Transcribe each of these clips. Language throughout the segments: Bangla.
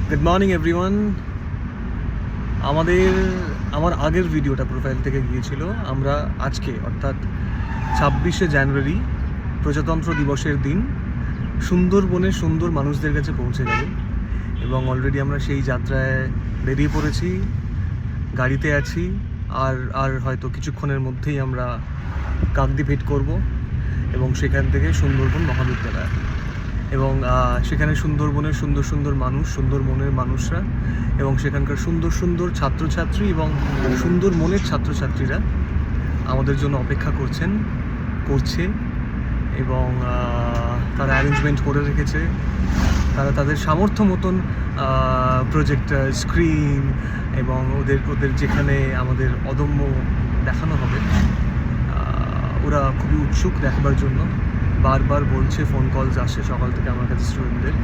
Good morning everyone. আমার আগের ভিডিওটা প্রোফাইল থেকে গিয়েছিল। আমরা আজকে অর্থাৎ 26শে জানুয়ারি প্রজাতন্ত্র দিবসের দিন সুন্দরবনের সুন্দর মানুষদের কাছে পৌঁছে যাব এবং অলরেডি আমরা সেই যাত্রায় বেরিয়ে পড়েছি, গাড়িতে আছি। আর হয়তো কিছুক্ষণের মধ্যেই আমরা কাকদ্বীপ হিট করব এবং সেখান থেকে সুন্দরবন মহাবিদ্যালয় এবং সেখানে সুন্দরবনের সুন্দর সুন্দর মানুষ, সুন্দর মনের মানুষরা এবং সেখানকার সুন্দর সুন্দর ছাত্রছাত্রী এবং সুন্দর মনের ছাত্রছাত্রীরা আমাদের জন্য অপেক্ষা করছে এবং তারা অ্যারেঞ্জমেন্ট করে রেখেছে। তারা তাদের সামর্থ্য মতন প্রজেক্টর, স্ক্রিন এবং ওদের যেখানে আমাদের অদম্য দেখানো হবে, ওরা খুবই উৎসুক দেখবার জন্য। বারবার বলছে, ফোন কলস আসে সকাল থেকে আমার কাছে স্টুডেন্টদের,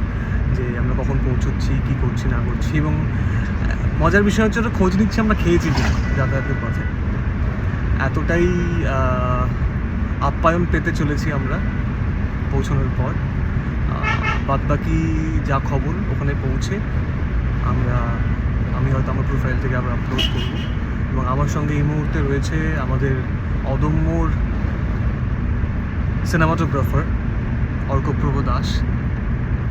যে আমরা কখন পৌঁছচ্ছি, কী করছি না করছি। এবং মজার বিষয় হচ্ছে ওরা খোঁজ নিচ্ছে আমরা খেয়েছি যাতায়াতের পথে। এতটাই আপ্যায়ন পেতে চলেছি আমরা পৌঁছানোর পর। বাদবাকি যা খবর ওখানে পৌঁছে আমি হয়তো আমার প্রোফাইল থেকে আবার আপলোড করব। এবং আমার সঙ্গে এই মুহূর্তে রয়েছে আমাদের অদম্যর সিনেমাটোগ্রাফার অর্কপ্রভ দাস।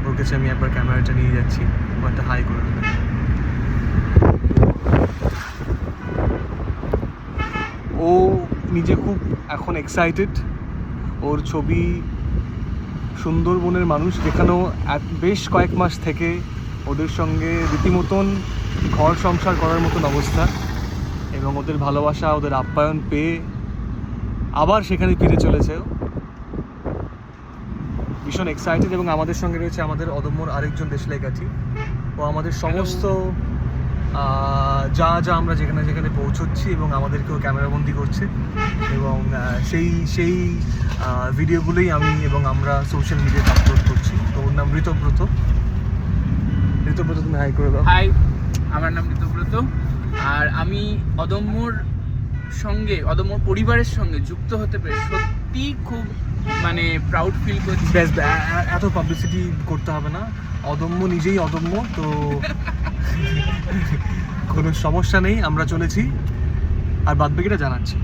ওর কাছে আমি একবার ক্যামেরাটা নিয়ে যাচ্ছি, ও একটা হাই করে দেবেন। ও নিজে খুব এখন এক্সাইটেড। ওর ছবি সুন্দরবনের মানুষ, যেখানেও বেশ কয়েক মাস থেকে ওদের সঙ্গে রীতিমতন ঘর সংসার করার মতন অবস্থা এবং ওদের ভালোবাসা, ওদের আপ্যায়ন পেয়ে আবার সেখানে ফিরে চলেছে। ভীষণ এক্সাইটেড। এবং আমাদের সঙ্গে রয়েছে আমাদের অদম্যর আরেকজন দেশলাই কাঠি। ও আমাদের সমস্ত যা আমরা যেখানে পৌঁছচ্ছি এবং আমাদেরকেও ক্যামেরাবন্দি করছে এবং সেই ভিডিওগুলোই আমি এবং আমরা সোশ্যাল মিডিয়াতে আপলোড করছি। তো ওর নাম ঋতব্রত। তুমি হাই করে দাও। হাই, আমার নাম ঋতব্রত। আর আমি অদম্যর পরিবারের সঙ্গে যুক্ত হতে পেরে সত্যি খুব প্রাউড ফিল করছি। এত পাবলিসিটি করতে হবে না, অদম্য নিজেই অদম্য, তো কোনো সমস্যা নেই। আমরা চলেছি আর বাদবাকিটা জানাচ্ছি।